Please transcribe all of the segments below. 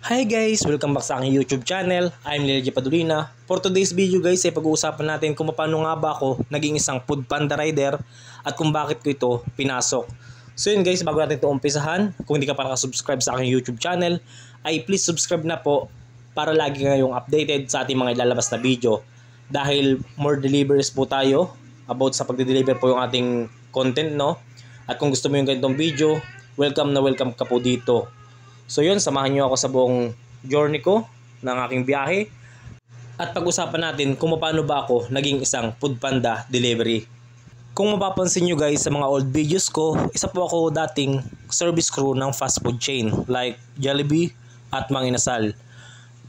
Hi guys! Welcome back sa aking YouTube channel. I'm Lelji Padulina. For today's video guys ay pag-uusapan natin kung paano nga ba ako naging isang food panda rider at kung bakit ko ito pinasok. So yun guys, bago natin ito umpisahan, kung hindi ka pa nakasubscribe sa aking YouTube channel ay please subscribe na po para lagi kayong updated sa ating mga ilalabas na video. Dahil more deliveries po tayo about sa pagde-deliver po yung ating content, no? At kung gusto mo yung ganitong video, welcome na welcome ka po dito. So yun, samahan nyo ako sa buong journey ko ng aking biyahe at pag-usapan natin kung paano ba ako naging isang food panda delivery. Kung mapapansin nyo guys sa mga old videos ko, isa po ako dating service crew ng fast food chain like Jollibee at Mang Inasal.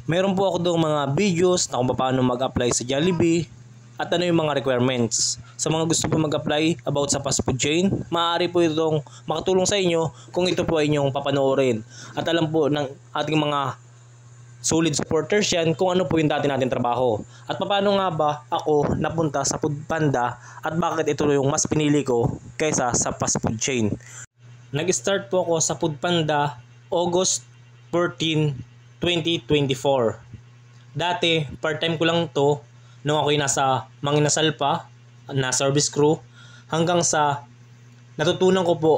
Meron po ako doong mga videos na kung paano mag-apply sa Jollibee at ano yung mga requirements. Sa mga gusto po mag-apply about sa fast food chain, maaari po itong makatulong sa inyo kung ito po ay inyong papanoorin. At alam po ng ating mga solid supporters yan kung ano po yung dati natin trabaho. At paano nga ba ako napunta sa food panda at bakit ito yung mas pinili ko kaysa sa fast food chain. Nag-start po ako sa food panda August 14, 2024. Dati, part-time ko lang to nung ako'y nasa Mang Inasal pa na service crew hanggang sa natutunan ko po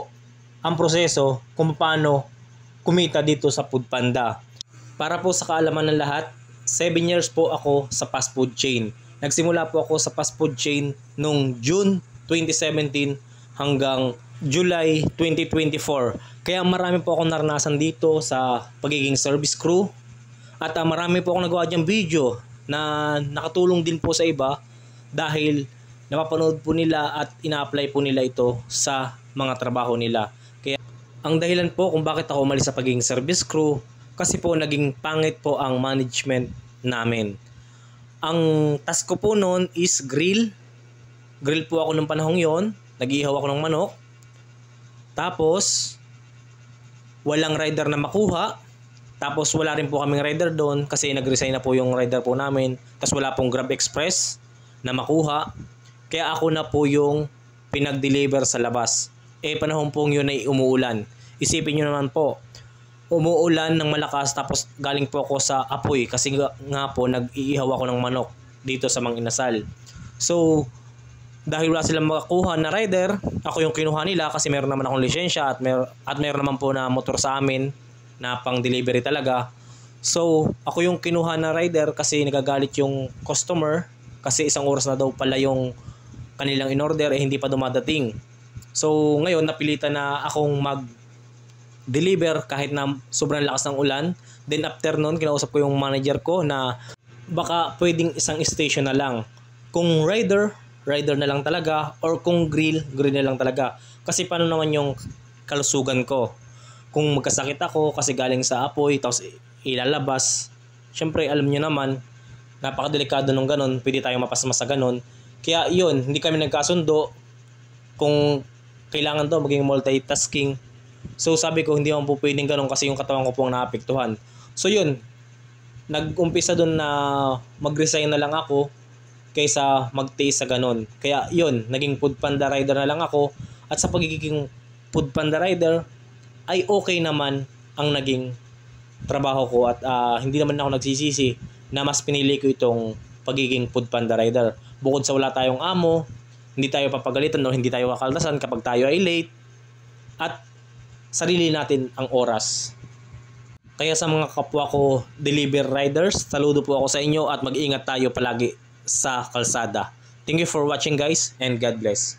ang proseso kung paano kumita dito sa food panda. Para po sa kaalaman ng lahat, 7 years po ako sa fast food chain. Nagsimula po ako sa fast food chain nung June 2017 hanggang July 2024. Kaya marami po akong naranasan dito sa pagiging service crew at marami po akong nagawa diyang video na nakatulong din po sa iba dahil napapanood po nila at ina-apply po nila ito sa mga trabaho nila. Kaya ang dahilan po kung bakit ako umalis sa pagiging service crew kasi po naging pangit po ang management namin. Ang task ko po noon is grill. Grill po ako nung panahong yon. Nag-ihaw ako ng manok. Tapos walang rider na makuha. Tapos wala rin po kaming rider doon kasi nag-resign na po yung rider po namin. Tapos wala pong Grab Express na makuha. Kaya ako na po yung pinag-deliver sa labas. Panahon pong yun ay umuulan. Isipin nyo naman po, umuulan ng malakas tapos galing po ako sa apoy kasi nga po nag-iihaw ako ng manok dito sa Mang Inasal. So dahil wala silang makakuha na rider, ako yung kinuha nila kasi meron naman akong lisensya at meron naman po na motor sa amin na pang delivery talaga. So ako yung kinuha na rider kasi nagagalit yung customer kasi isang oras na daw pala yung kanilang in-order hindi pa dumadating. So ngayon napilitan na akong mag-deliver kahit na sobrang lakas ng ulan. Then after nun kinausap ko yung manager ko na baka pwedeng isang station na lang. Kung rider na lang talaga or kung grill na lang talaga. Kasi paano naman yung kalusugan ko? Kung magkasakit ako kasi galing sa apoy tapos ilalabas, syempre alam nyo naman napakadelikado nung ganon, pwede tayong mapasama sa ganon. Kaya yun, hindi kami nagkasundo kung kailangan daw maging multitasking. So sabi ko hindi naman po pwedeng ganon kasi yung katawan ko pong naapektuhan. So yun, nag-umpisa dun na mag-resign na lang ako kaysa mag-taste sa ganon. Kaya yun, naging food panda rider na lang ako. At sa pagiging food panda rider ay okay naman ang naging trabaho ko at hindi naman ako nagsisisi na mas pinili ko itong pagiging food panda rider. Bukod sa wala tayong amo, hindi tayo papagalitan o hindi tayo kakaltasan kapag tayo ay late at sarili natin ang oras. Kaya sa mga kapwa ko delivery riders, saludo po ako sa inyo at mag-ingat tayo palagi sa kalsada. Thank you for watching guys and God bless.